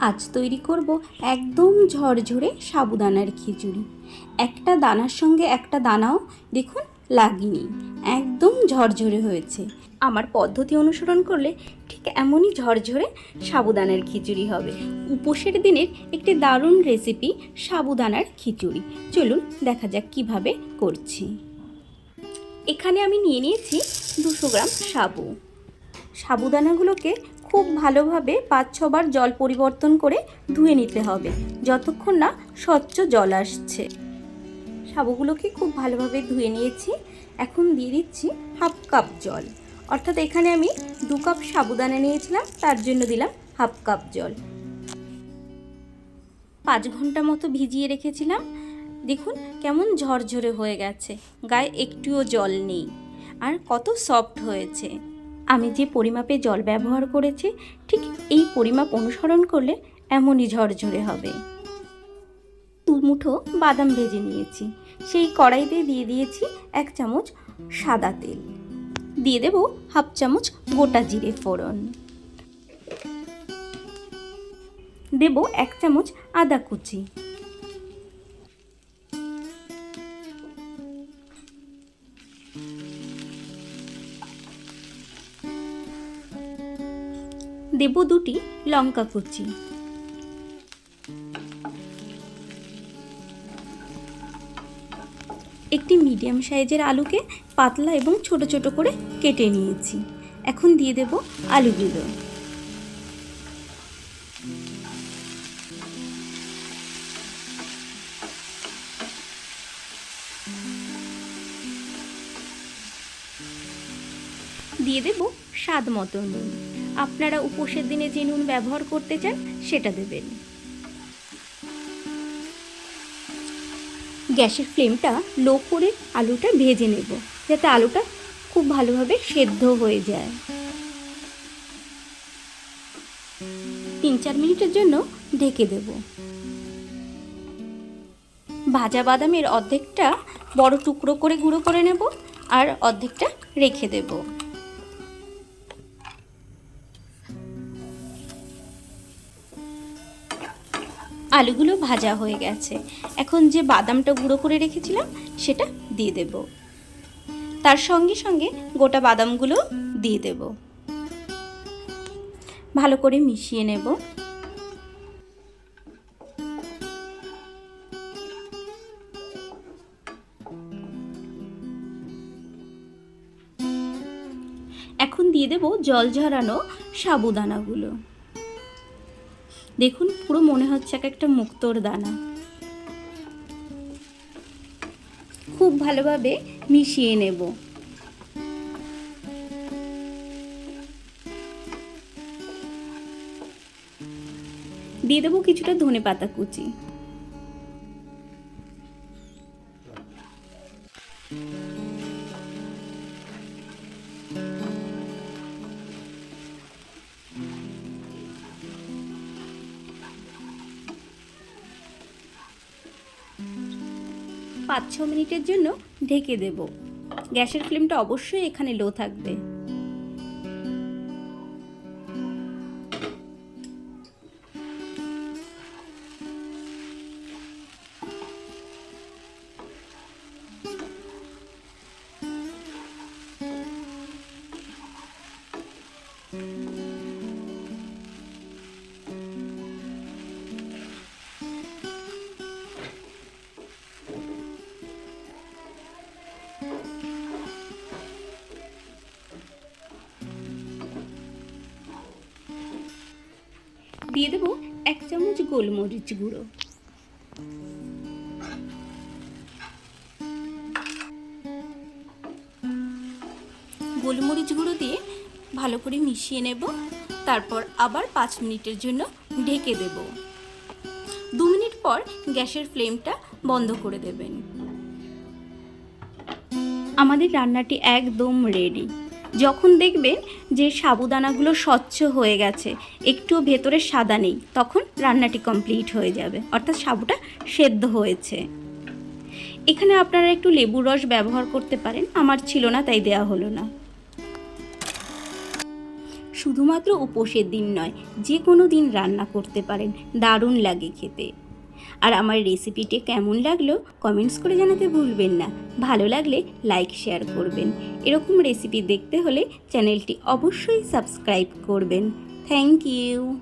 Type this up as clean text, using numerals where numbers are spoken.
আজ তৈরি করব একদম ঝরঝরে সাবুদানার খিচুড়ি। একটা দানার সঙ্গে একটা দানাও দেখুন লাগেনি, একদম ঝরঝরে হয়েছে। আমার পদ্ধতি অনুসরণ করলে ঠিক এমনই ঝরঝরে সাবুদানার খিচুড়ি হবে। উপোসের দিনের একটি দারুণ রেসিপি সাবুদানার খিচুড়ি। চলুন দেখা যাক কিভাবে করছি। এখানে আমি নিয়ে নিয়েছি 200 গ্রাম সাবুদানাগুলোকে খুব ভালোভাবে 5-6 বার জল পরিবর্তন করে ধুয়ে নিতে হবে, যতক্ষণ না স্বচ্ছ জল আসছে। সাবুগুলোকে খুব ভালোভাবে ধুয়ে নিয়েছি। এখন দিয়ে দিচ্ছি 1/2 কাপ জল, অর্থাৎ এখানে আমি 2 কাপ সাবুদানা নিয়েছিলাম, তার জন্য দিলাম 1/2 কাপ জল। 5 ঘন্টা মতো ভিজিয়ে রেখেছিলাম। দেখুন কেমন ঝরঝরে হয়ে গেছে, গায়ে একটুও জল নেই, আর কত সফট হয়েছে। আমি যে পরিমাপে জল ব্যবহার করেছি ঠিক এই পরিমাপ অনুসরণ করলে এমনই ঝরঝরে হবে। 2 মুঠো বাদাম ভেজে নিয়েছি, সেই কড়াইতে দিয়ে দিয়েছি 1 চামচ সাদা তেল, দিয়ে দেব 1/2 চামচ গোটা জিরে ফোড়ন, দেব 1 চামচ আদা কুচি, দেব 2টি লঙ্কা কুচি, একটি মিডিয়াম সাইজের আলুকে পাতলা এবং ছোট ছোট করে কেটে নিয়েছি। এখন দিয়ে দেব আলুগুলো, দিয়ে দেব স্বাদ মতো নুন। আপনারা উপোসের দিনে যে নুন ব্যবহার করতে চান সেটা দেবেন। গ্যাসের ফ্লেমটা লো করে আলুটা ভেজে নেব, যাতে আলুটা খুব ভালোভাবে সেদ্ধ হয়ে যায়। 3-4 মিনিটের জন্য ঢেকে দেব। ভাজা বাদামের অর্ধেকটা বড় টুকরো করে গুঁড়ো করে নেব, আর অর্ধেকটা রেখে দেব। আলুগুলো ভাজা হয়ে গেছে। এখন যে বাদামটা গুঁড়ো করে রেখেছিলাম সেটা দিয়ে দেব, তার সঙ্গে সঙ্গে গোটা বাদামগুলো দিয়ে দেব। ভালো করে মিশিয়ে নেব। এখন দিয়ে দেব জল ঝরানো সাবুদানাগুলো। দেখুন পুরো মনে হচ্ছে একটা মুক্তোর দানা। খুব ভালোভাবে মিশিয়ে নেব। দিয়ে দেবো কিছুটা ধনেপাতা কুচি, পাঁচ 6 মিনিটের জন্য ঢেকে দেব। গ্যাসের ফ্লেমটা অবশ্যই এখানে লো থাকবে। দিয়ে দেব 1 চামচ গোলমরিচ গুঁড়ো, গোলমরিচ গুঁড়ো দিয়ে ভালো করে মিশিয়ে নেব। তারপর আবার 5 মিনিটের জন্য ঢেকে দেব। 2 মিনিট পর গ্যাসের ফ্লেমটা বন্ধ করে দেবেন। আমাদের রান্নাটি একদম রেডি। যখন দেখবেন যে সাবুদানাগুলো স্বচ্ছ হয়ে গেছে, একটুও ভেতরে সাদা নেই, তখন রান্নাটি কমপ্লিট হয়ে যাবে, অর্থাৎ সাবুটা সেদ্ধ হয়েছে। এখানে আপনারা একটু লেবুর রস ব্যবহার করতে পারেন, আমার ছিল না তাই দেওয়া হলো না। শুধুমাত্র উপোসের দিন নয়, যে কোনো দিন রান্না করতে পারেন, দারুণ লাগে খেতে। আর আমার রেসিপিটি কেমন লাগলো কমেন্টস করে জানাতে ভুলবেন না। ভালো লাগলে লাইক শেয়ার করবেন। এরকম রেসিপি দেখতে হলে চ্যানেলটি অবশ্যই সাবস্ক্রাইব করবেন। Thank you.